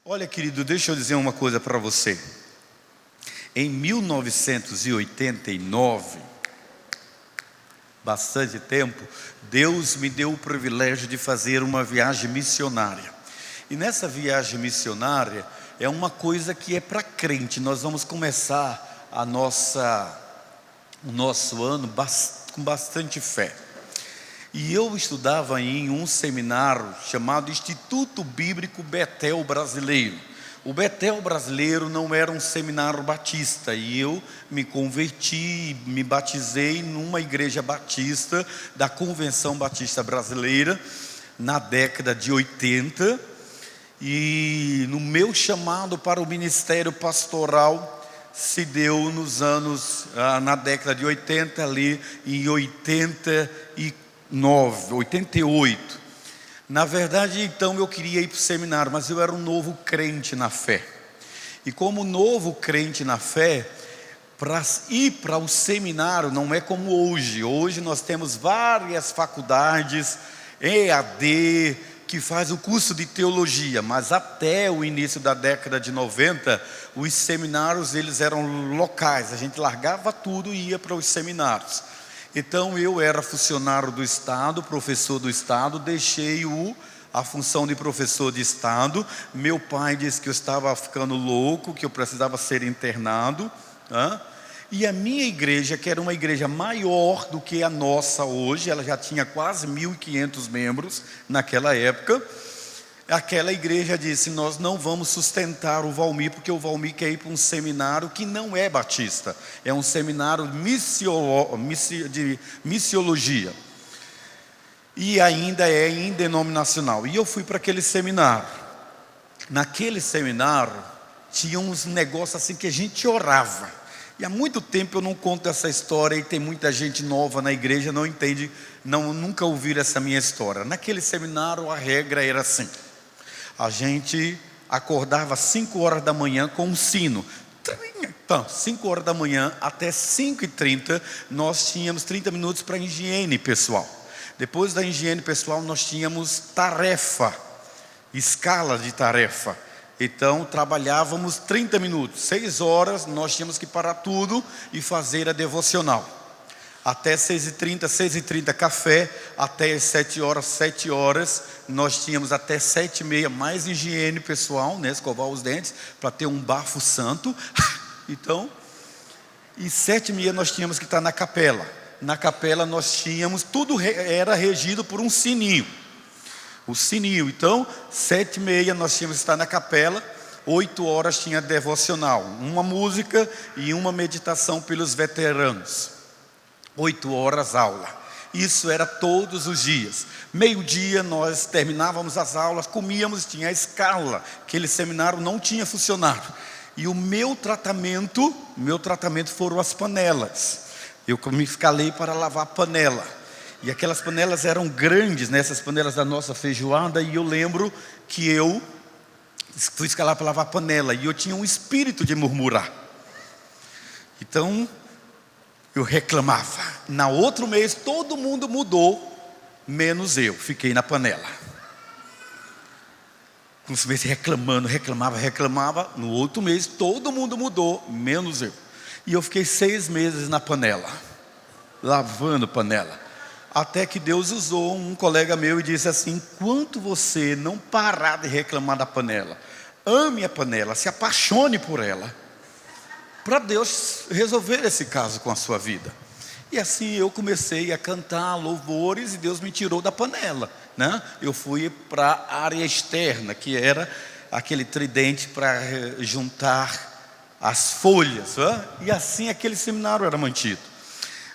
Olha, querido, deixa eu dizer uma coisa para você. Em 1989, bastante tempo, Deus me deu o privilégio de fazer uma viagem missionária. E nessa viagem missionária é uma coisa que é para crente. Nós vamos começar o nosso ano com bastante fé. E eu estudava em um seminário chamado Instituto Bíblico Betel Brasileiro. O Betel Brasileiro não era um seminário batista, e eu me converti, me batizei numa igreja batista da Convenção Batista Brasileira na década de 80. E no meu chamado para o ministério pastoral se deu nos anos, na década de 80, ali em 88. Na verdade, então, eu queria ir para o seminário, mas eu era um novo crente na fé. E como novo crente na fé, para ir para o seminário não é como hoje. Hoje nós temos várias faculdades, EAD, que faz o curso de teologia, mas até o início da década de 90, os seminários eles eram locais, a gente largava tudo e ia para os seminários. Então eu era funcionário do Estado, professor do Estado, deixei a função de professor de Estado. Meu pai disse que eu estava ficando louco, que eu precisava ser internado, E a minha igreja, que era uma igreja maior do que a nossa hoje, ela já tinha quase 1.500 membros naquela época. Aquela igreja disse: nós não vamos sustentar o Valmir, porque o Valmir quer ir para um seminário que não é batista, é um seminário de missiologia, e ainda é indenominacional. E eu fui para aquele seminário. Naquele seminário tinha uns negócios assim que a gente orava. E há muito tempo eu não conto essa história, e tem muita gente nova na igreja, não entende, nunca ouviram essa minha história. Naquele seminário a regra era assim: a gente acordava às 5 horas da manhã com um sino. Então, 5 horas da manhã até 5h30, nós tínhamos 30 minutos para higiene pessoal. Depois da higiene pessoal, nós tínhamos tarefa, escala de tarefa. Então, trabalhávamos 30 minutos, 6 horas, nós tínhamos que parar tudo e fazer a devocional. Até 6h30 café, até as 7 horas, nós tínhamos até 7h30 mais higiene pessoal, escovar os dentes, para ter um bafo santo. Então, e 7h30 nós tínhamos que estar na capela. Na capela nós tínhamos, tudo era regido por um sininho. O sininho, então, 7h30 nós tínhamos que estar na capela, 8 horas tinha devocional, uma música e uma meditação pelos veteranos. 8 horas aula. Isso era todos os dias. Meio-dia nós terminávamos as aulas, comíamos, tinha a escala. Aquele seminário não tinha funcionário. E o meu tratamento foram as panelas. Eu me escalei para lavar a panela. E aquelas panelas eram grandes, essas panelas da nossa feijoada. E eu lembro que eu fui escalar para lavar a panela, e eu tinha um espírito de murmurar. Então eu reclamava. Na outro mês todo mundo mudou, menos eu, fiquei na panela. Comecei reclamava. No outro mês todo mundo mudou, menos eu. E eu fiquei 6 meses na panela, lavando panela. Até que Deus usou um colega meu e disse assim: enquanto você não parar de reclamar da panela, ame a panela, se apaixone por ela, para Deus resolver esse caso com a sua vida. E assim eu comecei a cantar louvores, e Deus me tirou da panela, Eu fui para a área externa, que era aquele tridente para juntar as folhas, E assim aquele seminário era mantido.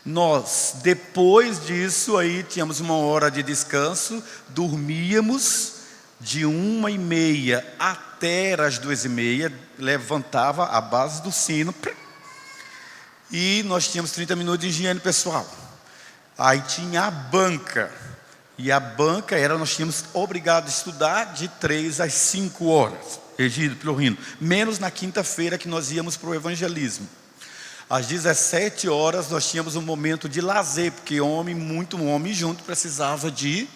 Nós, depois disso aí, tínhamos uma hora de descanso, dormíamos de 1h30 até as 2h30, levantava a base do sino, e nós tínhamos 30 minutos de higiene pessoal. Aí tinha a banca, e a banca nós tínhamos obrigado a estudar de 3 às 5 horas, regido pelo Rino, menos na quinta-feira que nós íamos para o evangelismo. Às 17 horas nós tínhamos um momento de lazer, porque muito homem junto precisava de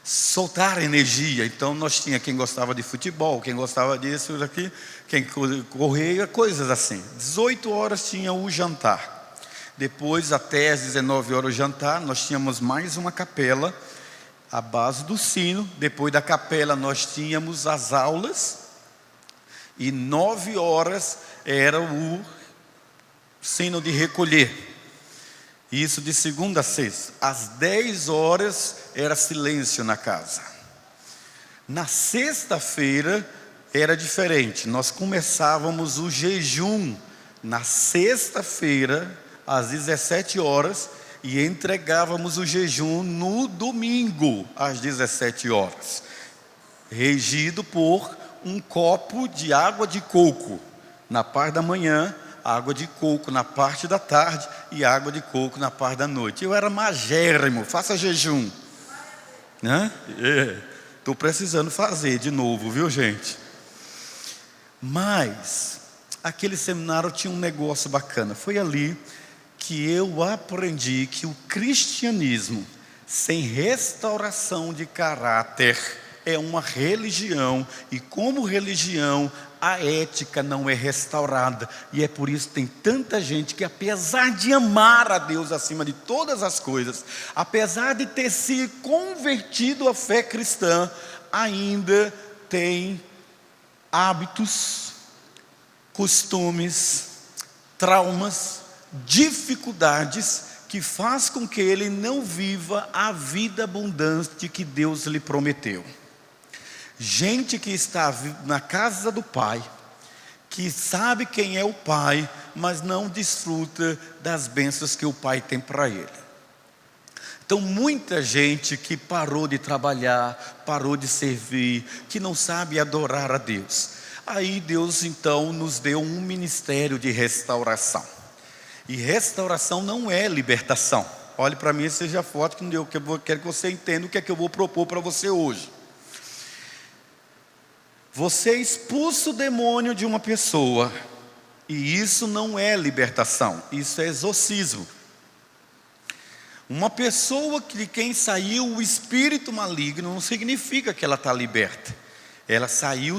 soltar energia. Então nós tinha quem gostava de futebol, quem gostava disso, daqui, quem corria, coisas assim. 18 horas tinha o jantar. Depois, até às 19 horas o jantar, nós tínhamos mais uma capela, a base do sino. Depois da capela nós tínhamos as aulas. E 9 horas era o sino de recolher. Isso de segunda a sexta. Às 10 horas era silêncio na casa. Na sexta-feira era diferente. Nós começávamos o jejum na sexta-feira, às 17 horas, e entregávamos o jejum no domingo, às 17 horas. Regido por um copo de água de coco na parte da manhã, água de coco na parte da tarde e água de coco na parte da noite. Eu era magérrimo, faça jejum. Né? Estou precisando fazer de novo, viu, gente? Mas aquele seminário tinha um negócio bacana. Foi ali que eu aprendi que o cristianismo sem restauração de caráter é uma religião, e como religião a ética não é restaurada. E é por isso que tem tanta gente que, apesar de amar a Deus acima de todas as coisas, apesar de ter se convertido à fé cristã, ainda tem hábitos, costumes, traumas, dificuldades que faz com que ele não viva a vida abundante que Deus lhe prometeu. Gente que está na casa do Pai, que sabe quem é o Pai, mas não desfruta das bênçãos que o Pai tem para ele. Então muita gente que parou de trabalhar, parou de servir, que não sabe adorar a Deus. Aí Deus então nos deu um ministério de restauração. E restauração não é libertação. Olhe para mim e seja forte, que eu quero que você entenda o que é que eu vou propor para você hoje. Você expulsa o demônio de uma pessoa, e isso não é libertação, isso é exorcismo. Uma pessoa de quem saiu o espírito maligno não significa que ela está liberta. Ela saiu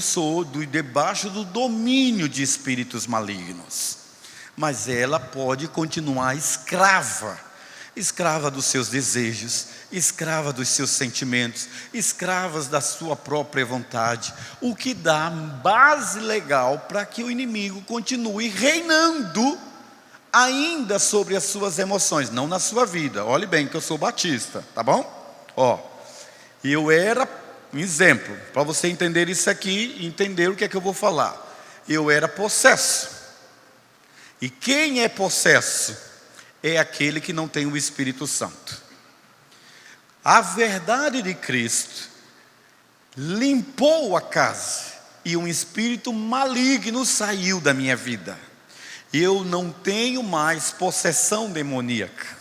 debaixo do domínio de espíritos malignos. Mas ela pode continuar escrava. Escrava dos seus desejos, escrava dos seus sentimentos, escravas da sua própria vontade. O que dá base legal para que o inimigo continue reinando ainda sobre as suas emoções, não na sua vida. Olhe bem que eu sou batista, tá bom? Eu era, um exemplo, para você entender isso aqui e entender o que é que eu vou falar. Eu era possesso. E quem é possesso? É aquele que não tem o Espírito Santo. A verdade de Cristo limpou a casa, e um espírito maligno saiu da minha vida. Eu não tenho mais possessão demoníaca.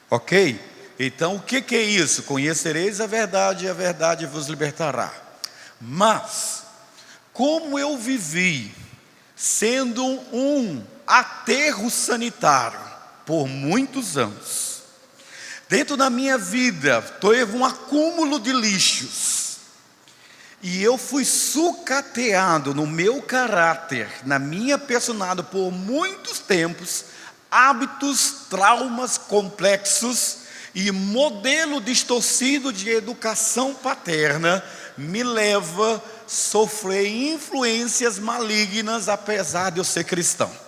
Ok? Então o que é isso? Conhecereis a verdade, e a verdade vos libertará. Mas, como eu vivi sendo um aterro sanitário por muitos anos, dentro da minha vida teve um acúmulo de lixos, e eu fui sucateado no meu caráter, na minha personalidade por muitos tempos, hábitos, traumas complexos e modelo distorcido de educação paterna me leva a sofrer influências malignas, apesar de eu ser cristão.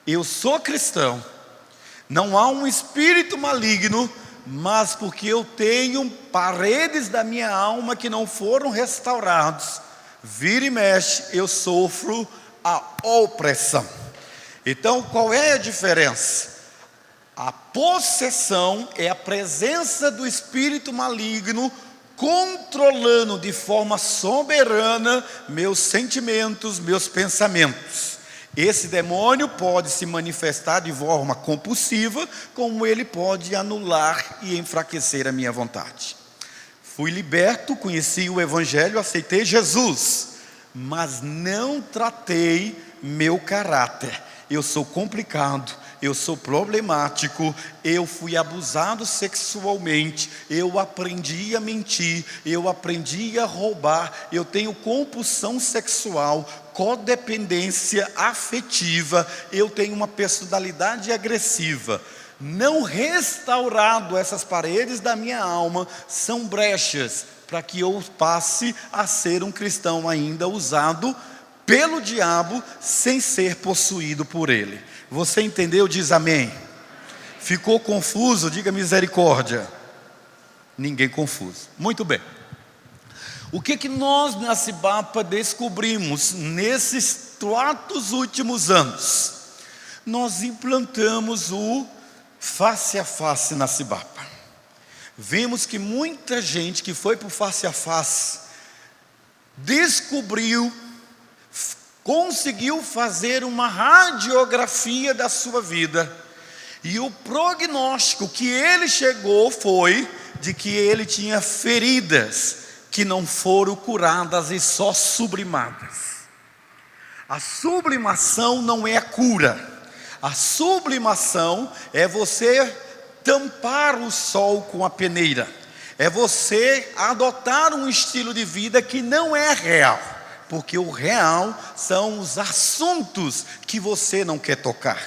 Eu sou cristão, não há um espírito maligno, mas porque eu tenho paredes da minha alma que não foram restaurados, vira e mexe, eu sofro a opressão. Então qual é a diferença? A possessão é a presença do espírito maligno controlando de forma soberana meus sentimentos, meus pensamentos. Esse demônio pode se manifestar de forma compulsiva, como ele pode anular e enfraquecer a minha vontade. Fui liberto, conheci o Evangelho, aceitei Jesus, mas não tratei meu caráter. Eu sou complicado, eu sou problemático, eu fui abusado sexualmente, eu aprendi a mentir, eu aprendi a roubar, eu tenho compulsão sexual, codependência afetiva, eu tenho uma personalidade agressiva. Não restaurado essas paredes da minha alma, são brechas para que eu passe a ser um cristão ainda usado pelo diabo, sem ser possuído por ele. Você entendeu? Diz amém. Ficou confuso? Diga misericórdia. Ninguém confuso. Muito bem. O que nós na Cibapa descobrimos nesses 4 últimos anos? Nós implantamos o face a face na Cibapa. Vimos que muita gente que foi para o face a face descobriu, conseguiu fazer uma radiografia da sua vida, e o prognóstico que ele chegou foi de que ele tinha feridas que não foram curadas e só sublimadas. A sublimação não é a cura. A sublimação é você tampar o sol com a peneira, é você adotar um estilo de vida que não é real, porque o real são os assuntos que você não quer tocar.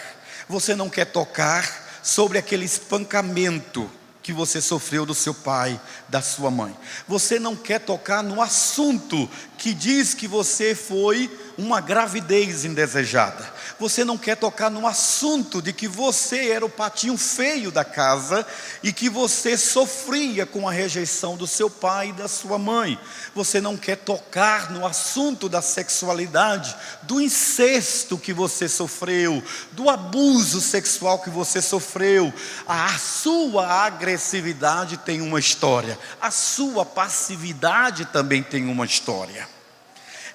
Você não quer tocar sobre aquele espancamento que você sofreu do seu pai, da sua mãe. Você não quer tocar no assunto que diz que você foi uma gravidez indesejada. Você não quer tocar no assunto de que você era o patinho feio da casa e que você sofria com a rejeição do seu pai e da sua mãe. Você não quer tocar no assunto da sexualidade, do incesto que você sofreu, do abuso sexual que você sofreu. A sua agressividade tem uma história, a sua passividade também tem uma história.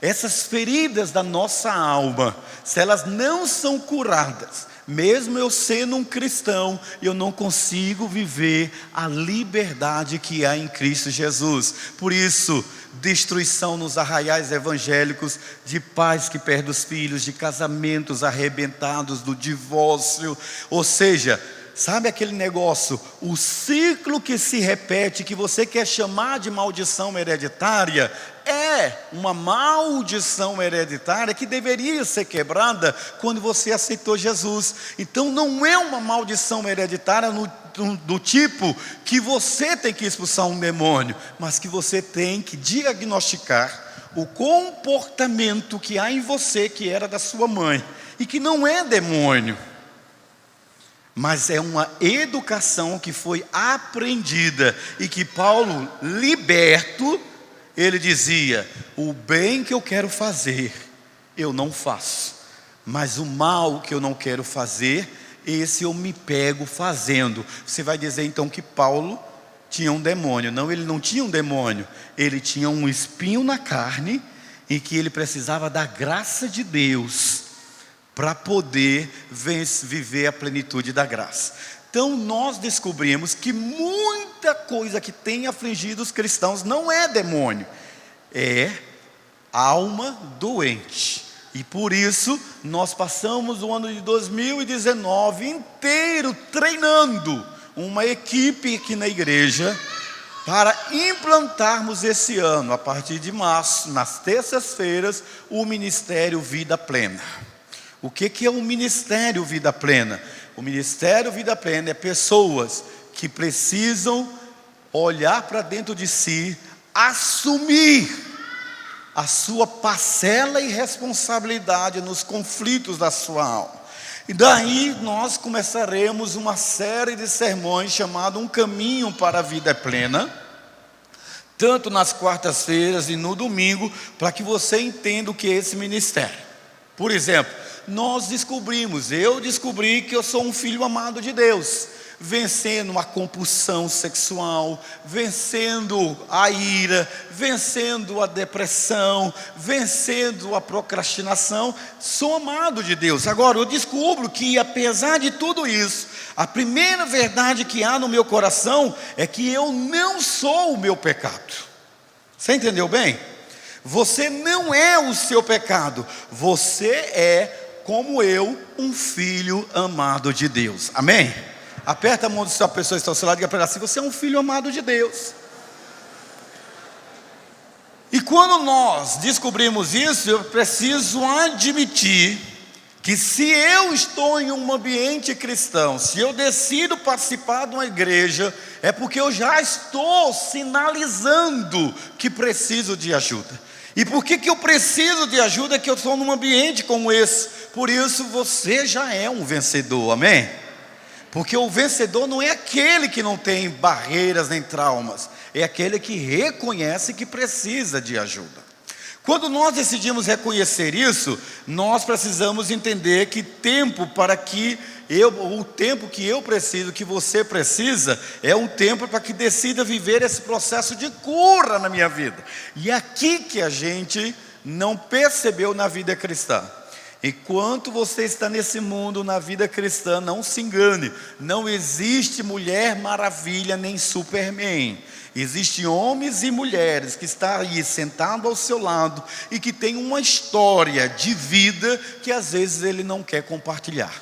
Essas feridas da nossa alma, se elas não são curadas, mesmo eu sendo um cristão, eu não consigo viver a liberdade que há em Cristo Jesus. Por isso, destruição nos arraiais evangélicos, de pais que perdem os filhos, de casamentos arrebentados, do divórcio. Ou seja, sabe aquele negócio, o ciclo que se repete, que você quer chamar de maldição hereditária, é uma maldição hereditária que deveria ser quebrada quando você aceitou Jesus. Então não é uma maldição hereditária do tipo que você tem que expulsar um demônio, mas que você tem que diagnosticar o comportamento que há em você, que era da sua mãe, e que não é demônio, mas é uma educação que foi aprendida, e que Paulo, liberto, ele dizia: o bem que eu quero fazer, eu não faço, mas o mal que eu não quero fazer, esse eu me pego fazendo. Você vai dizer então que Paulo tinha um demônio? Não, ele não tinha um demônio, ele tinha um espinho na carne, em que ele precisava da graça de Deus, para poder viver a plenitude da graça. Então nós descobrimos que muita coisa que tem afligido os cristãos não é demônio, é alma doente. E por isso nós passamos o ano de 2019 inteiro treinando uma equipe aqui na igreja, para implantarmos esse ano, a partir de março, nas terças-feiras, o Ministério Vida Plena. O que é o Ministério Vida Plena? O Ministério Vida Plena é pessoas que precisam olhar para dentro de si, assumir a sua parcela e responsabilidade nos conflitos da sua alma. E daí nós começaremos uma série de sermões chamado Um Caminho para a Vida Plena, tanto nas quartas-feiras e no domingo, para que você entenda o que é esse ministério. Por exemplo, eu descobri que eu sou um filho amado de Deus, vencendo a compulsão sexual, vencendo a ira, vencendo a depressão, vencendo a procrastinação. Sou amado de Deus. Agora eu descubro que, apesar de tudo isso, a primeira verdade que há no meu coração é que eu não sou o meu pecado. Você entendeu bem? Você não é o seu pecado, você é como eu, um filho amado de Deus. Amém? Aperta a mão da pessoa que está ao seu lado e diga para ela assim: você é um filho amado de Deus. E quando nós descobrimos isso, eu preciso admitir que se eu estou em um ambiente cristão, se eu decido participar de uma igreja, é porque eu já estou sinalizando que preciso de ajuda. E por que eu preciso de ajuda? É que eu estou num ambiente como esse. Por isso você já é um vencedor, amém? Porque o vencedor não é aquele que não tem barreiras nem traumas, é aquele que reconhece que precisa de ajuda. Quando nós decidimos reconhecer isso, nós precisamos entender que o tempo que eu preciso, que você precisa, é um tempo para que decida viver esse processo de cura na minha vida. E é aqui que a gente não percebeu na vida cristã. Enquanto você está nesse mundo, na vida cristã, não se engane, não existe Mulher Maravilha nem Superman. Existem homens e mulheres que estão aí sentados ao seu lado e que têm uma história de vida que às vezes ele não quer compartilhar.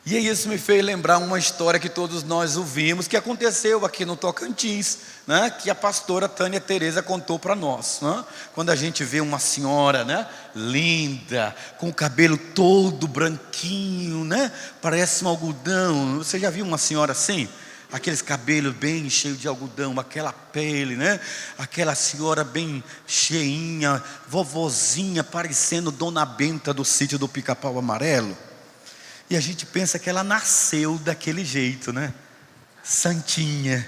E isso me fez lembrar uma história que todos nós ouvimos, que aconteceu aqui no Tocantins, né? Que a pastora Tânia Tereza contou para nós, né? Quando a gente vê uma senhora, né? Linda, com o cabelo todo branquinho, né? Parece um algodão. Você já viu uma senhora assim? Aqueles cabelos bem cheios de algodão, aquela pele, né? Aquela senhora bem cheinha, vovozinha, parecendo Dona Benta do sítio do Pica-Pau Amarelo. E a gente pensa que ela nasceu daquele jeito, né? Santinha.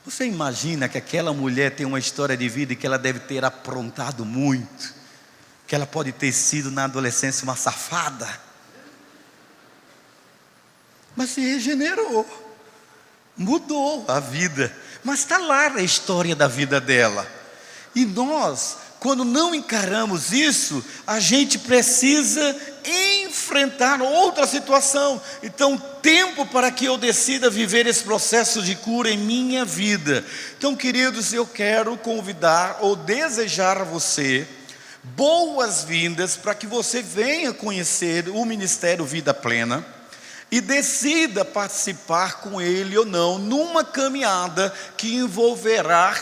Você imagina que aquela mulher tem uma história de vida e que ela deve ter aprontado muito, que ela pode ter sido na adolescência uma safada, mas se regenerou, mudou a vida, mas está lá a história da vida dela. E nós, quando não encaramos isso, a gente precisa enfrentar outra situação. Então, tempo para que eu decida viver esse processo de cura em minha vida. Então, queridos, eu quero convidar ou desejar a você boas-vindas para que você venha conhecer o Ministério Vida Plena e decida participar com ele ou não numa caminhada que envolverá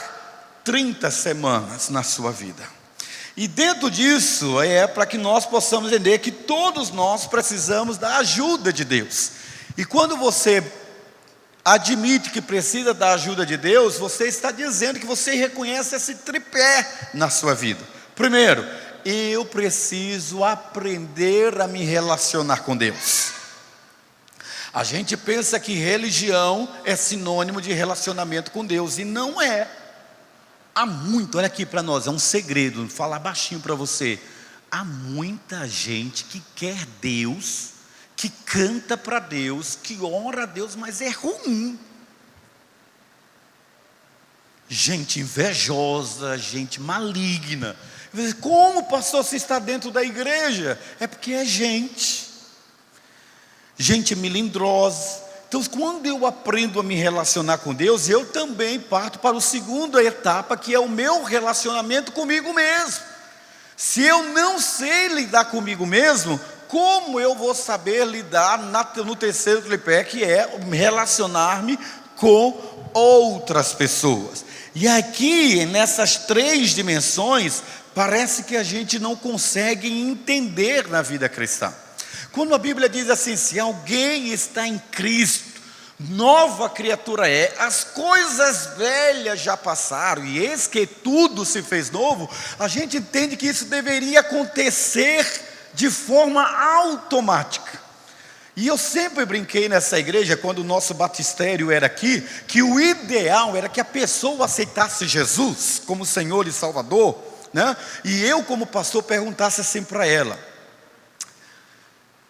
30 semanas na sua vida. E dentro disso é para que nós possamos entender que todos nós precisamos da ajuda de Deus. E quando você admite que precisa da ajuda de Deus, você está dizendo que você reconhece esse tripé na sua vida. Primeiro, eu preciso aprender a me relacionar com Deus. A gente pensa que religião é sinônimo de relacionamento com Deus, e não é. Há muito, olha aqui para nós, é um segredo, vou falar baixinho para você. Há muita gente que quer Deus, que canta para Deus, que ora a Deus, mas é ruim. Gente invejosa, gente maligna. Como, pastor, se está dentro da igreja? É porque é gente melindrosa. Então, quando eu aprendo a me relacionar com Deus, eu também parto para a segunda etapa, que é o meu relacionamento comigo mesmo. Se eu não sei lidar comigo mesmo, como eu vou saber lidar no terceiro tripé, que é relacionar-me com outras pessoas? E aqui, nessas 3 dimensões, parece que a gente não consegue entender na vida cristã. Quando a Bíblia diz assim: se alguém está em Cristo, nova criatura é, as coisas velhas já passaram, e eis que tudo se fez novo, a gente entende que isso deveria acontecer de forma automática. E eu sempre brinquei nessa igreja, quando o nosso batistério era aqui, que o ideal era que a pessoa aceitasse Jesus como Senhor e Salvador, né? E eu, como pastor, perguntasse assim para ela: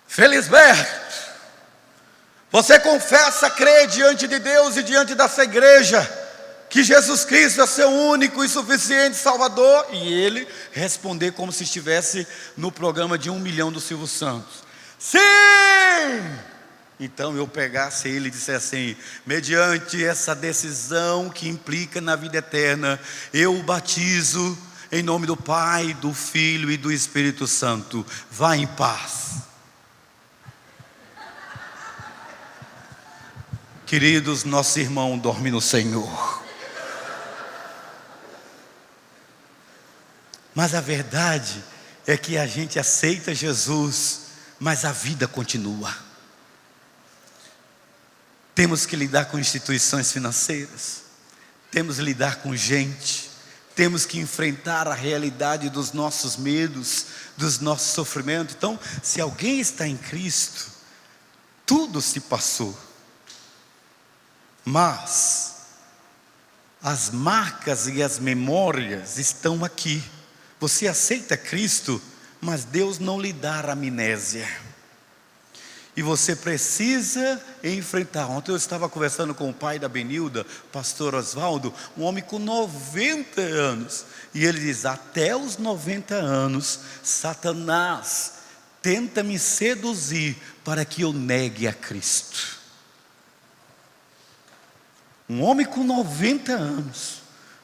Felisberto, você confessa, crê diante de Deus e diante dessa igreja que Jesus Cristo é seu único e suficiente Salvador? E ele responder como se estivesse no programa de 1 milhão do Silvio Santos: sim! Então eu pegasse ele e dissesse assim: mediante essa decisão que implica na vida eterna, eu o batizo Em nome do Pai, do Filho e do Espírito Santo. Vá em paz. Queridos, nosso irmão dorme no Senhor. Mas a verdade é que a gente aceita Jesus, mas a vida continua. Temos que lidar com instituições financeiras, temos que lidar com gente, temos que enfrentar a realidade dos nossos medos, dos nossos sofrimentos. Então, se alguém está em Cristo, tudo se passou. Mas as marcas e as memórias estão aqui. Você aceita Cristo, mas Deus não lhe dá amnésia. E você precisa enfrentar. Ontem eu estava conversando com o pai da Benilda, pastor Oswaldo, um homem com 90 anos. E ele diz: até os 90 anos, Satanás tenta me seduzir para que eu negue a Cristo. Um homem com 90 anos,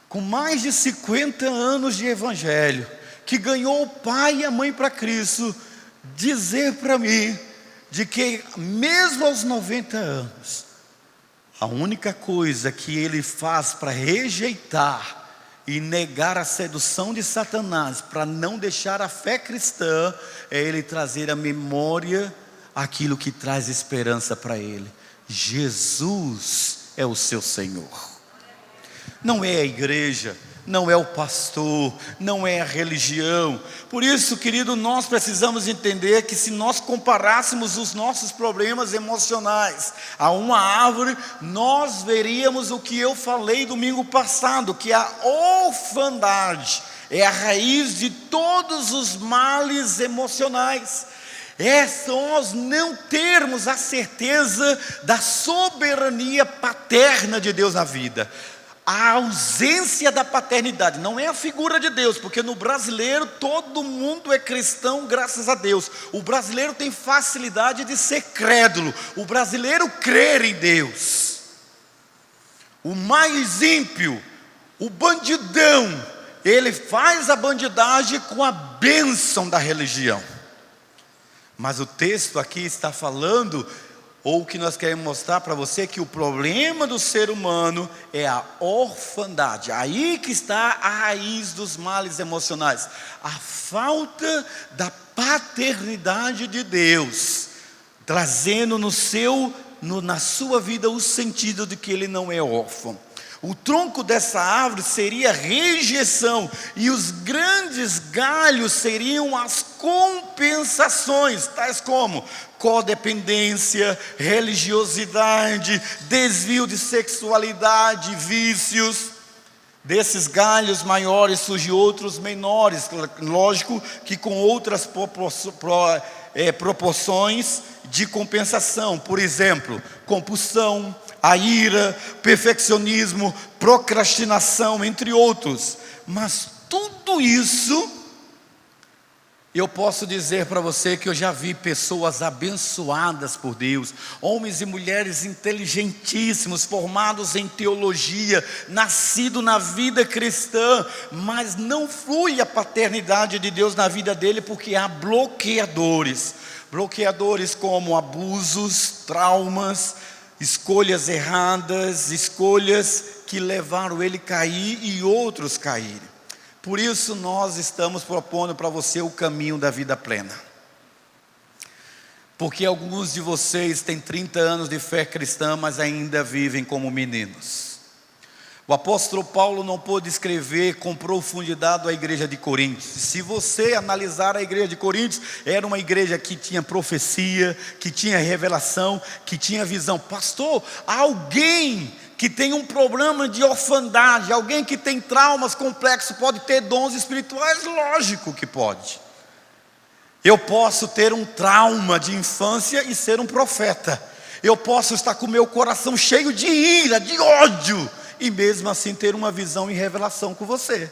com mais de 50 anos de evangelho, que ganhou o pai e a mãe para Cristo, dizer para mim, de que mesmo aos 90 anos, a única coisa que ele faz para rejeitar e negar a sedução de Satanás, para não deixar a fé cristã, é ele trazer à memória aquilo que traz esperança para ele. Jesus é o seu Senhor. Não é a igreja, não é o pastor, não é a religião. Por isso, querido, nós precisamos entender que se nós comparássemos os nossos problemas emocionais a uma árvore, nós veríamos o que eu falei domingo passado, que a orfandade é a raiz de todos os males emocionais. É nós não termos a certeza da soberania paterna de Deus na vida. A ausência da paternidade, não é a figura de Deus, porque no brasileiro todo mundo é cristão, graças a Deus. O brasileiro tem facilidade de ser crédulo, o brasileiro crê em Deus. O mais ímpio, o bandidão, ele faz a bandidagem com a bênção da religião. Mas o texto aqui está falando, ou o que nós queremos mostrar para você, que o problema do ser humano é a orfandade. Aí que está a raiz dos males emocionais. A falta da paternidade de Deus, trazendo na sua vida o sentido de que ele não é órfão. O tronco dessa árvore seria rejeição, e os grandes galhos seriam as compensações, tais como codependência, religiosidade, desvio de sexualidade, vícios. Desses galhos maiores surgem outros menores, lógico que com outras proporções de compensação. Por exemplo, compulsão, a ira, perfeccionismo, procrastinação, entre outros. Mas tudo isso, eu posso dizer para você que eu já vi pessoas abençoadas por Deus, homens e mulheres inteligentíssimos, formados em teologia, nascido na vida cristã, mas não flui a paternidade de Deus na vida dele, porque há bloqueadores como abusos, traumas, escolhas erradas, escolhas que levaram ele a cair e outros caírem. Por isso nós estamos propondo para você o caminho da vida plena. Porque alguns de vocês têm 30 anos de fé cristã, mas ainda vivem como meninos. O apóstolo Paulo não pôde escrever com profundidade a igreja de Coríntios. Se você analisar a igreja de Coríntios, era uma igreja que tinha profecia, que tinha revelação, que tinha visão. Pastor, alguém que tem um problema de orfandade, alguém que tem traumas complexos, pode ter dons espirituais? Lógico que pode. Eu posso ter um trauma de infância e ser um profeta. Eu posso estar com o meu coração cheio de ira, de ódio, e mesmo assim ter uma visão e revelação com você.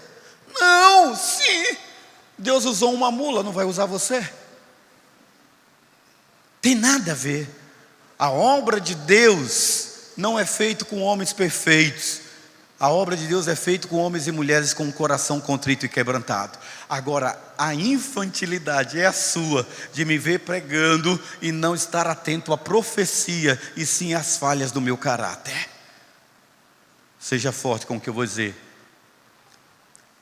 Não, sim, Deus usou uma mula, não vai usar você? Tem nada a ver. A obra de Deus não é feita com homens perfeitos. A obra de Deus é feita com homens e mulheres com o coração contrito e quebrantado. Agora, a infantilidade é a sua, de me ver pregando e não estar atento à profecia, e sim às falhas do meu caráter. Seja forte com o que eu vou dizer.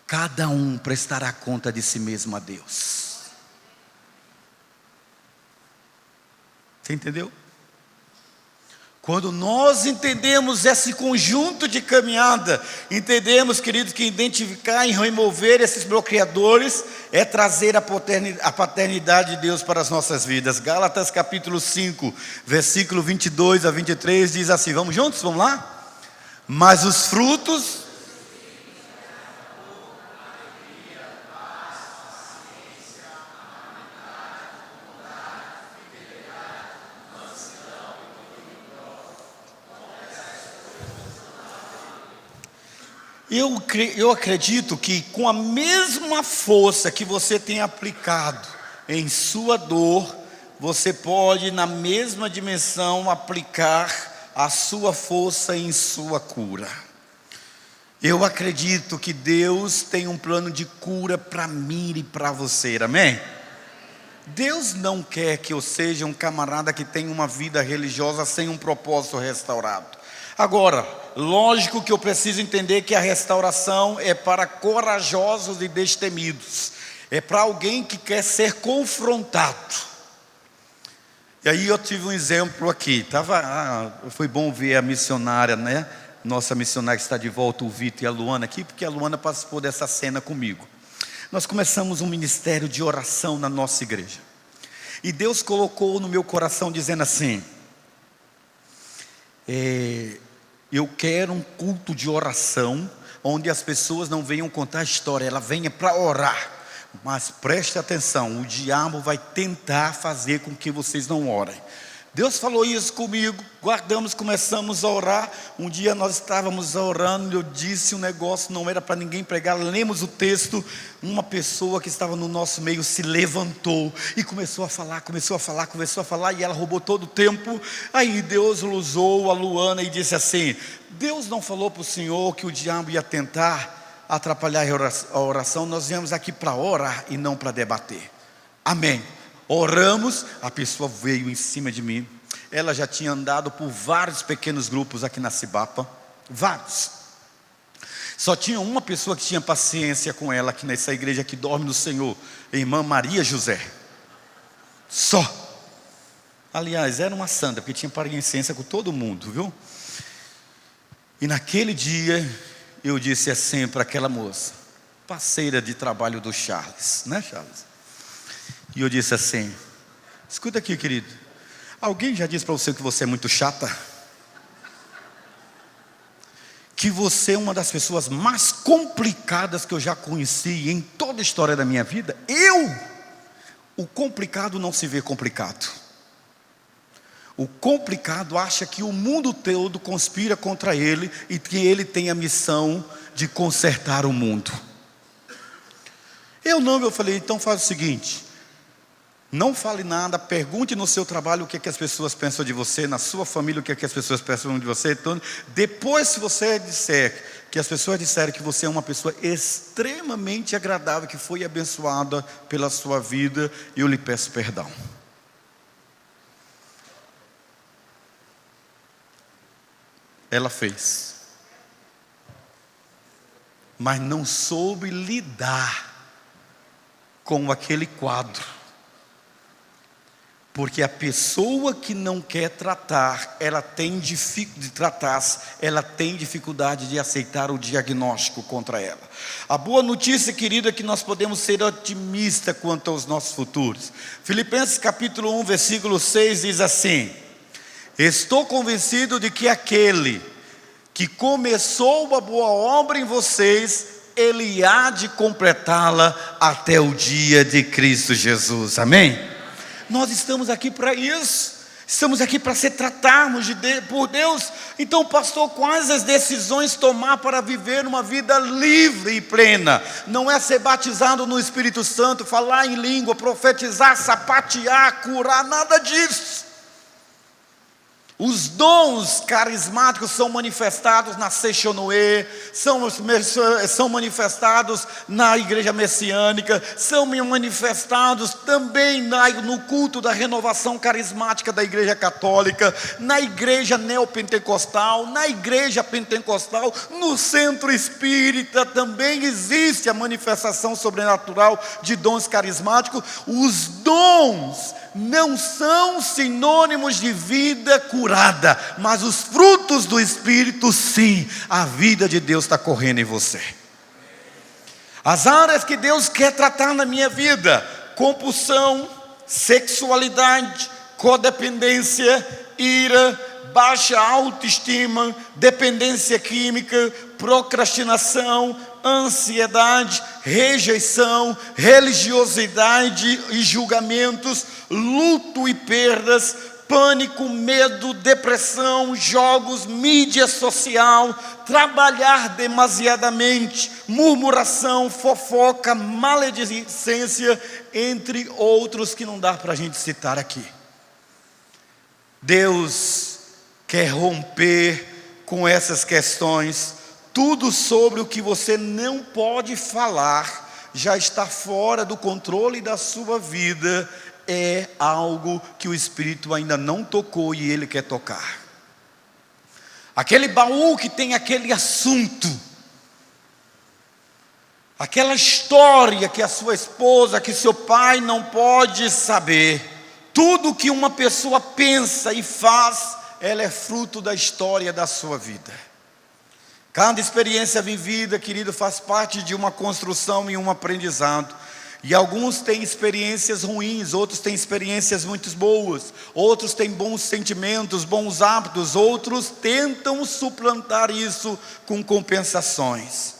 Cada um prestará conta de si mesmo a Deus. Você entendeu? Quando nós entendemos esse conjunto de caminhada, entendemos, queridos, que identificar e remover esses bloqueadores é trazer a paternidade de Deus para as nossas vidas. Gálatas capítulo 5, versículo 22 a 23 diz assim, vamos juntos? Vamos lá? Mas os frutos... Eu acredito que com a mesma força que você tem aplicado em sua dor, você pode na mesma dimensão aplicar a sua força em sua cura. Eu acredito que Deus tem um plano de cura para mim e para você, amém? Deus não quer que eu seja um camarada que tenha uma vida religiosa sem um propósito restaurado. Agora, lógico que eu preciso entender que a restauração é para corajosos e destemidos. É para alguém que quer ser confrontado. E aí eu tive um exemplo aqui. Foi bom ver a missionária, né? Nossa missionária que está de volta, o Vitor e a Luana aqui, porque a Luana participou dessa cena comigo. Nós começamos um ministério de oração na nossa igreja. E Deus colocou no meu coração dizendo assim... eu quero um culto de oração, onde as pessoas não venham contar história, ela venha para orar. Mas preste atenção, o diabo vai tentar fazer com que vocês não orem. Deus falou isso comigo, guardamos, começamos a orar. Um dia nós estávamos orando, eu disse um negócio, não era para ninguém pregar, lemos o texto. Uma pessoa que estava no nosso meio se levantou e começou a falar, e ela roubou todo o tempo. Aí Deus usou a Luana e disse assim: Deus não falou para o Senhor que o diabo ia tentar atrapalhar a oração? Nós viemos aqui para orar e não para debater. Amém. Oramos, a pessoa veio em cima de mim. Ela já tinha andado por vários pequenos grupos aqui na Cibapa. Vários. Só tinha uma pessoa que tinha paciência com ela aqui nessa igreja que dorme no Senhor, a irmã Maria José. Só. Aliás, era uma santa, porque tinha paciência com todo mundo, viu? E naquele dia, eu disse assim para aquela moça, parceira de trabalho do Charles, né, Charles? E eu disse assim: escuta aqui, querido, alguém já disse para você que você é muito chata? Que você é uma das pessoas mais complicadas que eu já conheci em toda a história da minha vida? O complicado não se vê complicado. O complicado acha que o mundo todo conspira contra ele e que ele tem a missão de consertar o mundo. Eu falei, então faz o seguinte: não fale nada, pergunte no seu trabalho o que é que as pessoas pensam de você, na sua família o que é que as pessoas pensam de você. Então, depois, se você disser que as pessoas disserem que você é uma pessoa extremamente agradável, que foi abençoada pela sua vida, eu lhe peço perdão. Ela fez, mas não soube lidar com aquele quadro. Porque a pessoa que não quer tratar, ela tem dificuldade de aceitar o diagnóstico contra ela. A boa notícia, querida, é que nós podemos ser otimistas quanto aos nossos futuros. Filipenses capítulo 1, versículo 6 diz assim: estou convencido de que aquele que começou a boa obra em vocês, ele há de completá-la até o dia de Cristo Jesus. Amém? Nós estamos aqui para isso. Estamos aqui para ser tratados por Deus. Então, pastor, quais as decisões tomar para viver uma vida livre e plena? Não é ser batizado no Espírito Santo, falar em língua, profetizar, sapatear, curar, nada disso. Os dons carismáticos são manifestados na Sechonoe, são manifestados na igreja messiânica, são manifestados também no culto da renovação carismática da igreja católica, na igreja neopentecostal, na igreja pentecostal, no centro espírita também existe a manifestação sobrenatural de dons carismáticos. Os dons não são sinônimos de vida curada, mas os frutos do Espírito, sim, a vida de Deus está correndo em você. As áreas que Deus quer tratar na minha vida: compulsão, sexualidade, codependência, ira, baixa autoestima, dependência química, procrastinação, ansiedade, rejeição, religiosidade e julgamentos, luto e perdas, pânico, medo, depressão, jogos, mídia social, trabalhar demasiadamente, murmuração, fofoca, maledicência, entre outros que não dá para a gente citar aqui. Deus quer romper com essas questões. Tudo sobre o que você não pode falar já está fora do controle da sua vida. É algo que o Espírito ainda não tocou e Ele quer tocar. Aquele baú que tem aquele assunto, aquela história que a sua esposa, que seu pai não pode saber. Tudo que uma pessoa pensa e faz, ela é fruto da história da sua vida. Cada experiência vivida, querido, faz parte de uma construção e um aprendizado. E alguns têm experiências ruins, outros têm experiências muito boas, outros têm bons sentimentos, bons hábitos, outros tentam suplantar isso com compensações.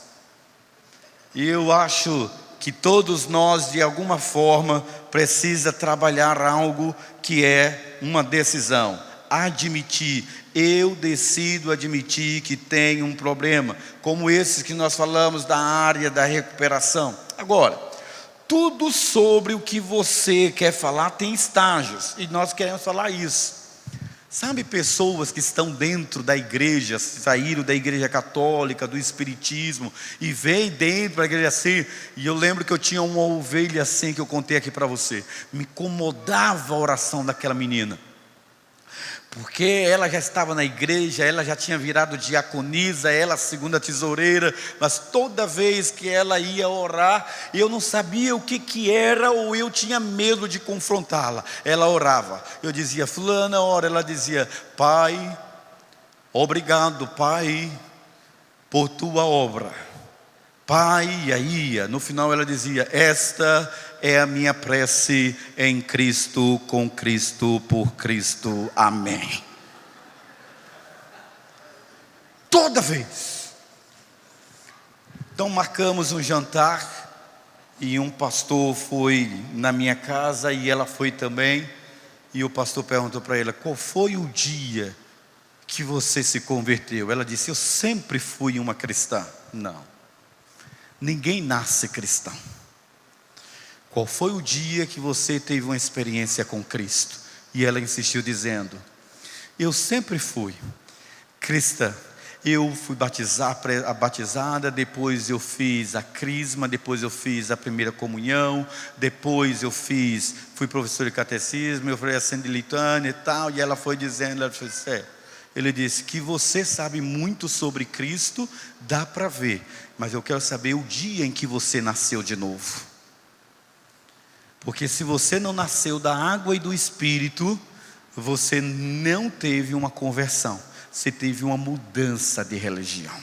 E eu acho que todos nós, de alguma forma, precisa trabalhar algo que é uma decisão. Admitir, eu decido admitir que tenho um problema, como esses que nós falamos da área da recuperação. Agora, tudo sobre o que você quer falar tem estágios, e nós queremos falar isso. Sabe, pessoas que estão dentro da igreja, saíram da igreja católica, do espiritismo, e vêm dentro da igreja assim, e eu lembro que eu tinha uma ovelha assim, que eu contei aqui para você, me incomodava a oração daquela menina, porque ela já estava na igreja, ela já tinha virado diaconisa, ela a segunda tesoureira, mas toda vez que ela ia orar, eu não sabia o que era, ou eu tinha medo de confrontá-la. Ela orava, eu dizia, fulana ora, ela dizia, Pai, obrigado Pai, por tua obra. Pai, e aí, no final ela dizia, esta é a minha prece em Cristo, com Cristo, por Cristo, amém. Toda vez. Então marcamos um jantar, e um pastor foi na minha casa, e ela foi também, e o pastor perguntou para ela, qual foi o dia que você se converteu? Ela disse, eu sempre fui uma cristã. Não. Ninguém nasce cristão. Qual foi o dia que você teve uma experiência com Cristo? E ela insistiu dizendo, eu sempre fui cristã. Eu fui batizada, depois eu fiz a crisma, depois eu fiz a primeira comunhão, depois eu fui professor de catecismo, eu fui acendo de litânia e tal, e ela foi dizendo, ele disse, que você sabe muito sobre Cristo, dá para ver, mas eu quero saber o dia em que você nasceu de novo. Porque se você não nasceu da água e do Espírito, você não teve uma conversão, você teve uma mudança de religião.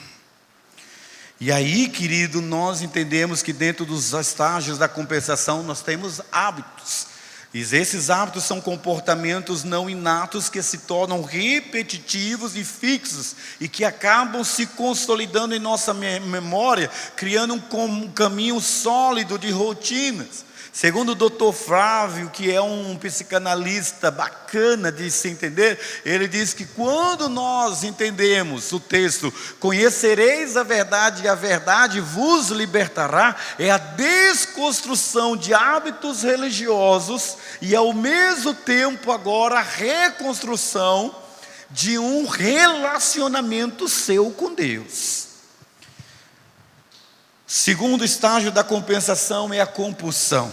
E aí, querido, nós entendemos que dentro dos estágios da compensação nós temos hábitos. E esses hábitos são comportamentos não inatos que se tornam repetitivos e fixos e que acabam se consolidando em nossa memória, criando um caminho sólido de rotinas. Segundo o Dr. Flávio, que é um psicanalista bacana de se entender, ele diz que quando nós entendemos o texto, conhecereis a verdade e a verdade vos libertará, é a desconstrução de hábitos religiosos e ao mesmo tempo agora a reconstrução de um relacionamento seu com Deus. Segundo estágio da compensação é a compulsão.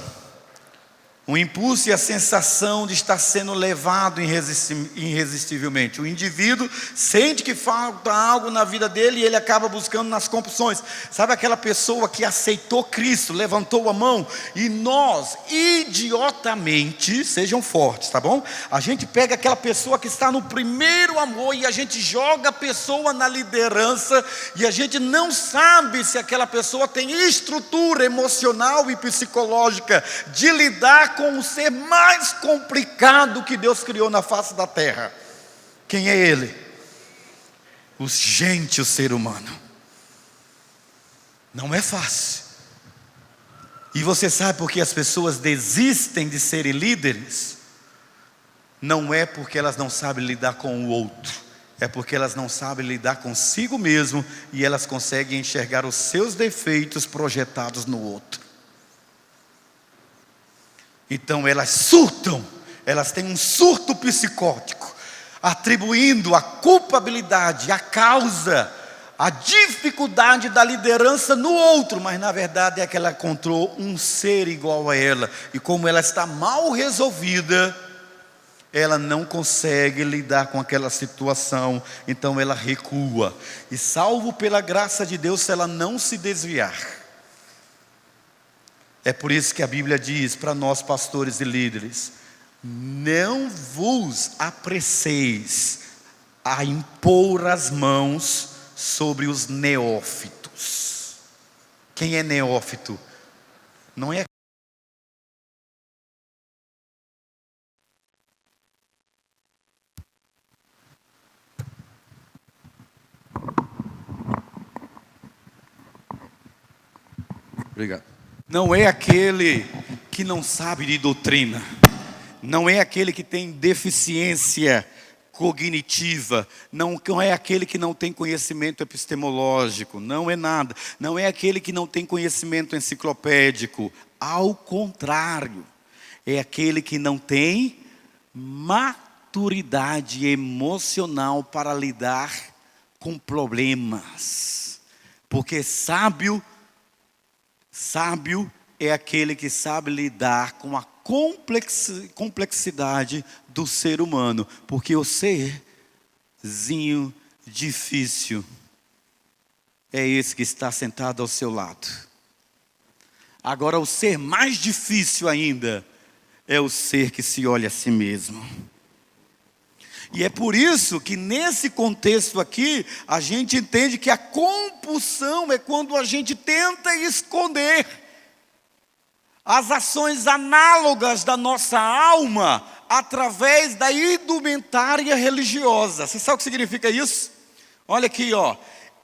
O impulso e a sensação de estar sendo levado irresistivelmente. O indivíduo sente que falta algo na vida dele e ele acaba buscando nas compulsões. Sabe aquela pessoa que aceitou Cristo, levantou a mão e nós, idiotamente, sejam fortes, tá bom? A gente pega aquela pessoa que está no primeiro amor e a gente joga a pessoa na liderança e a gente não sabe se aquela pessoa tem estrutura emocional e psicológica de lidar com o ser mais complicado que Deus criou na face da terra. Quem é ele? O ser humano. Não é fácil. E você sabe por que as pessoas desistem de serem líderes? Não é porque elas não sabem lidar com o outro, é porque elas não sabem lidar consigo mesmo e elas conseguem enxergar os seus defeitos projetados no outro. Então elas surtam, elas têm um surto psicótico, atribuindo a culpabilidade, a causa, a dificuldade da liderança no outro, mas na verdade é que ela encontrou um ser igual a ela, e como ela está mal resolvida, ela não consegue lidar com aquela situação, então ela recua, e salvo pela graça de Deus, se ela não se desviar. É por isso que a Bíblia diz para nós pastores e líderes: não vos apresseis a impor as mãos sobre os neófitos. Quem é neófito? Não é Obrigado. Não é aquele que não sabe de doutrina, não é aquele que tem deficiência cognitiva, não é aquele que não tem conhecimento epistemológico, não é nada, não é aquele que não tem conhecimento enciclopédico, ao contrário, é aquele que não tem maturidade emocional para lidar com problemas, porque sábio é aquele que sabe lidar com a complexidade do ser humano, porque o serzinho difícil é esse que está sentado ao seu lado. Agora, o ser mais difícil ainda é o ser que se olha a si mesmo. E é por isso que nesse contexto aqui, a gente entende que a compulsão é quando a gente tenta esconder as ações análogas da nossa alma através da indumentária religiosa. Você sabe o que significa isso? Olha aqui, ó.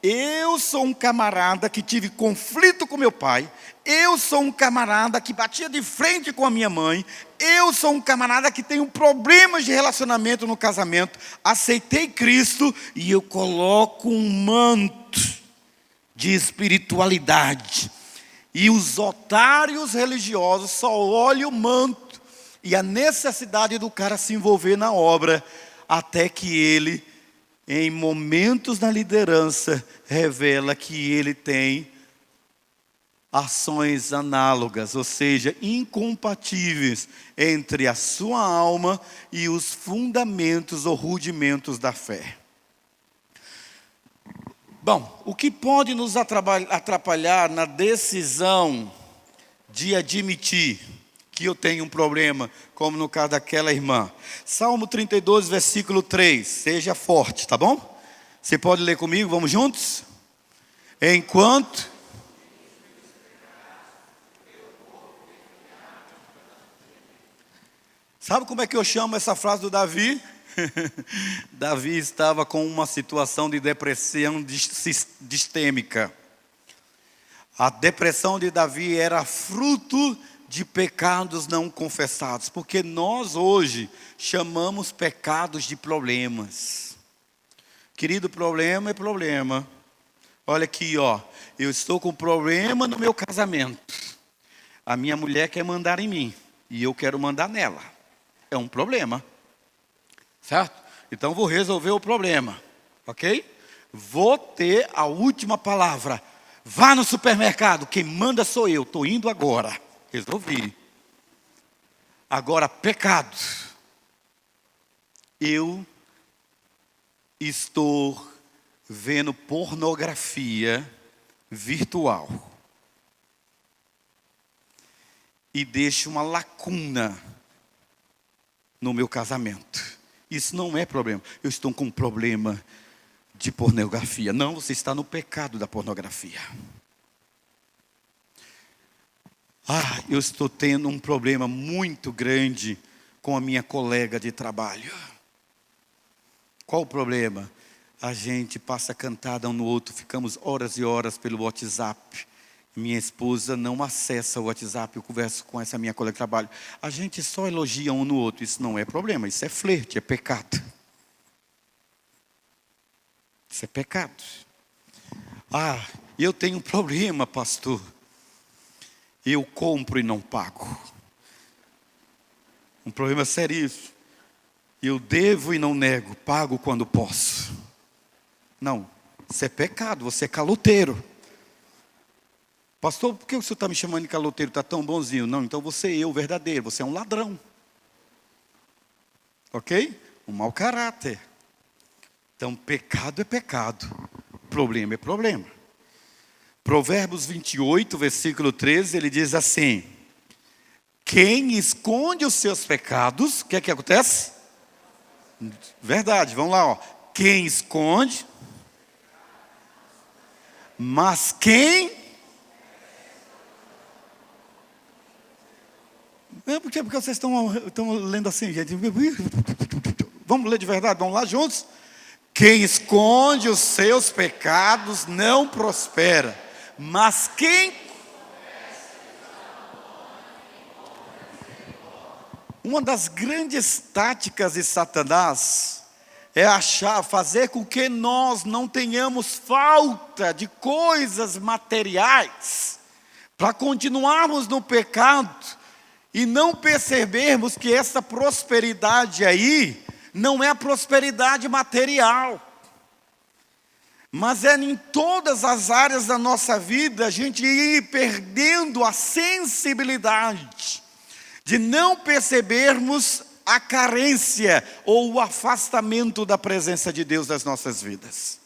Eu sou um camarada que tive conflito com meu pai. Eu sou um camarada que batia de frente com a minha mãe. Eu sou um camarada que tem problemas de relacionamento no casamento. Aceitei Cristo e eu coloco um manto de espiritualidade. E os otários religiosos só olham o manto e a necessidade do cara se envolver na obra, até que ele, em momentos na liderança, revela que ele tem ações análogas, ou seja, incompatíveis entre a sua alma e os fundamentos ou rudimentos da fé. Bom, o que pode nos atrapalhar na decisão de admitir que eu tenho um problema, como no caso daquela irmã? Salmo 32, versículo 3, seja forte, tá bom? Você pode ler comigo, vamos juntos? Enquanto... Sabe como é que eu chamo essa frase do Davi? Davi estava com uma situação de depressão sistêmica. A depressão de Davi era fruto de pecados não confessados, porque nós hoje chamamos pecados de problemas. Querido, problema é problema. Olha aqui, ó, eu estou com problema no meu casamento. A minha mulher quer mandar em mim e eu quero mandar nela. É um problema. Certo? Então vou resolver o problema, ok? Vou ter a última palavra. Vá no supermercado, quem manda sou eu, estou indo agora. Resolvi. Agora, pecado. Eu estou vendo pornografia virtual. E deixo uma lacuna no meu casamento. Isso não é problema. Eu estou com um problema de pornografia. Não, você está no pecado da pornografia. Eu estou tendo um problema muito grande com a minha colega de trabalho. Qual o problema? A gente passa cantada um no outro, ficamos horas e horas pelo WhatsApp. Minha esposa não acessa o WhatsApp, eu converso com essa minha colega de trabalho. A gente só elogia um no outro, isso não é problema, isso é flerte, é pecado. Isso é pecado. Eu tenho um problema, pastor. Eu compro e não pago. Um problema sério isso. Eu devo e não nego, pago quando posso. Não, isso é pecado, você é caloteiro. Pastor, por que o senhor está me chamando de caloteiro? Está tão bonzinho. Não, então você é o verdadeiro, você é um ladrão. Ok? Um mau caráter. Então, pecado é pecado. Problema é problema. Provérbios 28, versículo 13, ele diz assim: quem esconde os seus pecados, o que é que acontece? Verdade, vamos lá, ó. Quem esconde, mas quem... Porque vocês estão lendo assim, gente. Vamos ler de verdade, vamos lá juntos? Quem esconde os seus pecados não prospera, mas quem... Uma das grandes táticas de Satanás é fazer com que nós não tenhamos falta de coisas materiais, para continuarmos no pecado e não percebermos que essa prosperidade aí não é a prosperidade material, mas é em todas as áreas da nossa vida a gente ir perdendo a sensibilidade de não percebermos a carência ou o afastamento da presença de Deus nas nossas vidas.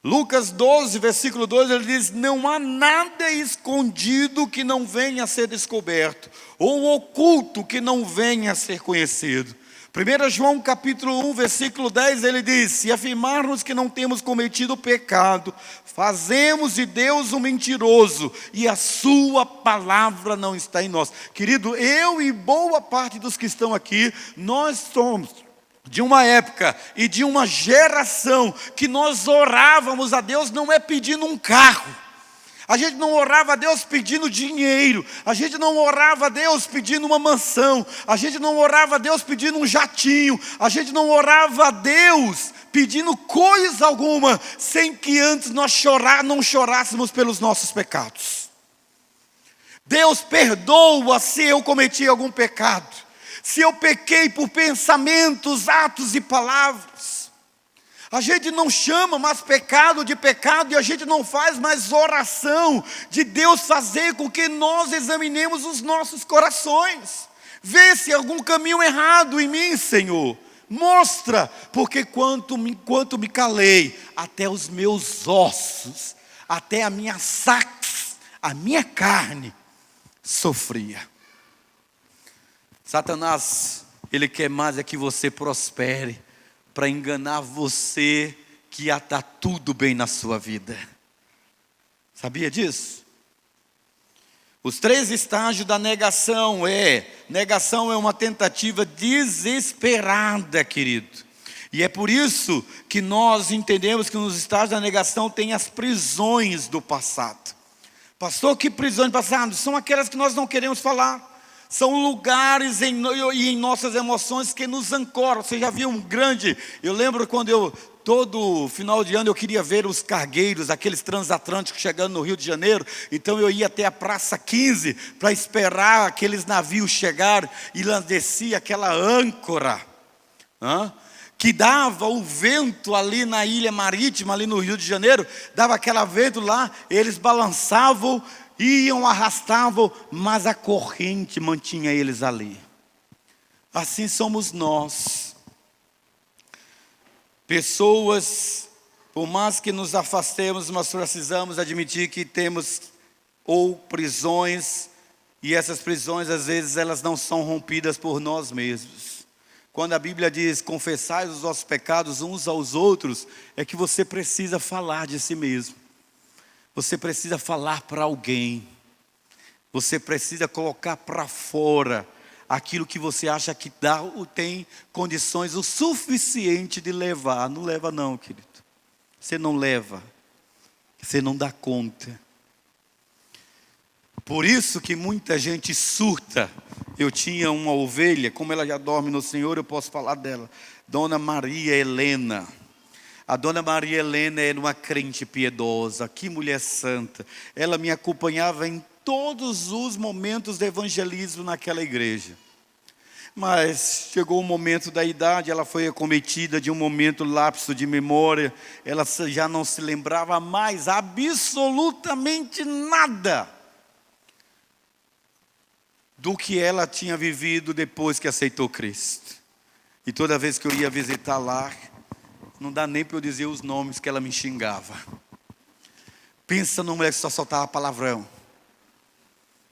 Lucas 12, versículo 2, ele diz: não há nada escondido que não venha a ser descoberto, ou oculto que não venha a ser conhecido. 1 João capítulo 1, versículo 10, ele diz: se afirmarmos que não temos cometido pecado, fazemos de Deus um mentiroso, e a sua palavra não está em nós. Querido, eu e boa parte dos que estão aqui, nós somos de uma época e de uma geração que nós orávamos a Deus não é pedindo um carro. A gente não orava a Deus pedindo dinheiro. A gente não orava a Deus pedindo uma mansão. A gente não orava a Deus pedindo um jatinho. A gente não orava a Deus pedindo coisa alguma, sem que antes nós não chorássemos pelos nossos pecados. Deus perdoa se eu cometi algum pecado, se eu pequei por pensamentos, atos e palavras. A gente não chama mais pecado de pecado, e a gente não faz mais oração de Deus fazer com que nós examinemos os nossos corações. Vê se há algum caminho errado em mim, Senhor. Mostra, porque enquanto me calei, até os meus ossos, até a minha sax, a minha carne sofria. Satanás, ele quer mais é que você prospere, para enganar você que já está tudo bem na sua vida. Sabia disso? Os 3 estágios da negação é uma tentativa desesperada, querido. E é por isso que nós entendemos que nos estágios da negação tem as prisões do passado. Pastor, que prisões do passado? São aquelas que nós não queremos falar. São lugares em nossas emoções que nos ancoram. Você já viu eu lembro quando todo final de ano eu queria ver os cargueiros, aqueles transatlânticos chegando no Rio de Janeiro. Então eu ia até a Praça 15 para esperar aqueles navios chegarem, e lá descia aquela âncora, que dava o vento ali na ilha marítima, ali no Rio de Janeiro, dava aquele vento lá, eles balançavam, iam, arrastavam, mas a corrente mantinha eles ali. Assim somos nós. Pessoas, por mais que nos afastemos, nós precisamos admitir que temos ou prisões, e essas prisões às vezes elas não são rompidas por nós mesmos. Quando a Bíblia diz, confessai os vossos pecados uns aos outros, é que você precisa falar de si mesmo. Você precisa falar para alguém. Você precisa colocar para fora aquilo que você acha que dá ou tem condições o suficiente de levar. Não leva não, querido. Você não leva. Você não dá conta. Por isso que muita gente surta. Eu tinha uma ovelha, como ela já dorme no Senhor, eu posso falar dela. Dona Maria Helena. A Dona Maria Helena era uma crente piedosa, que mulher santa. Ela me acompanhava em todos os momentos de evangelismo naquela igreja. Mas chegou o momento da idade, ela foi acometida de um momento lapso de memória. Ela já não se lembrava mais absolutamente nada do que ela tinha vivido depois que aceitou Cristo. E toda vez que eu ia visitar lá, não dá nem para eu dizer os nomes que ela me xingava. Pensa numa mulher que só soltava palavrão.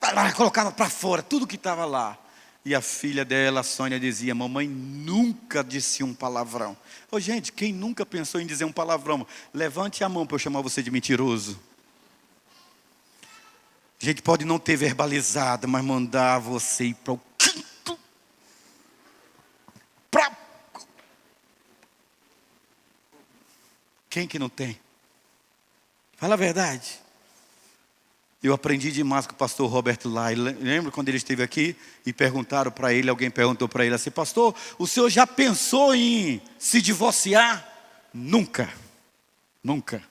Ela colocava para fora tudo que estava lá. E a filha dela, a Sônia, dizia, mamãe nunca disse um palavrão. Ô gente, quem nunca pensou em dizer um palavrão? Levante a mão para eu chamar você de mentiroso. A gente pode não ter verbalizado, mas mandar você ir para o quinto. Quem que não tem? Fala a verdade. Eu aprendi demais com o pastor Roberto Lai. Lembra quando ele esteve aqui e perguntaram para ele, alguém perguntou para ele assim, pastor, o senhor já pensou em se divorciar? Nunca. Nunca.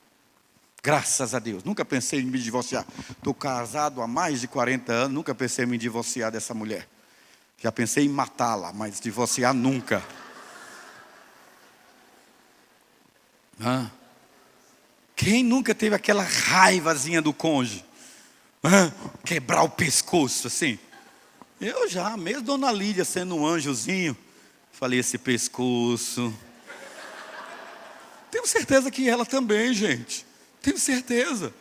Graças a Deus, nunca pensei em me divorciar. Estou casado há mais de 40 anos, nunca pensei em me divorciar dessa mulher. Já pensei em matá-la, mas divorciar nunca. Quem nunca teve aquela raivazinha do cônjuge? Quebrar o pescoço assim? Eu já, mesmo Dona Lídia sendo um anjozinho, falei esse pescoço. Tenho certeza que ela também, gente. Tenho certeza.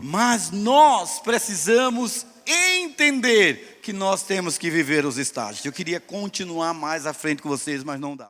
Mas nós precisamos entender que nós temos que viver os estágios. Eu queria continuar mais à frente com vocês, mas não dá.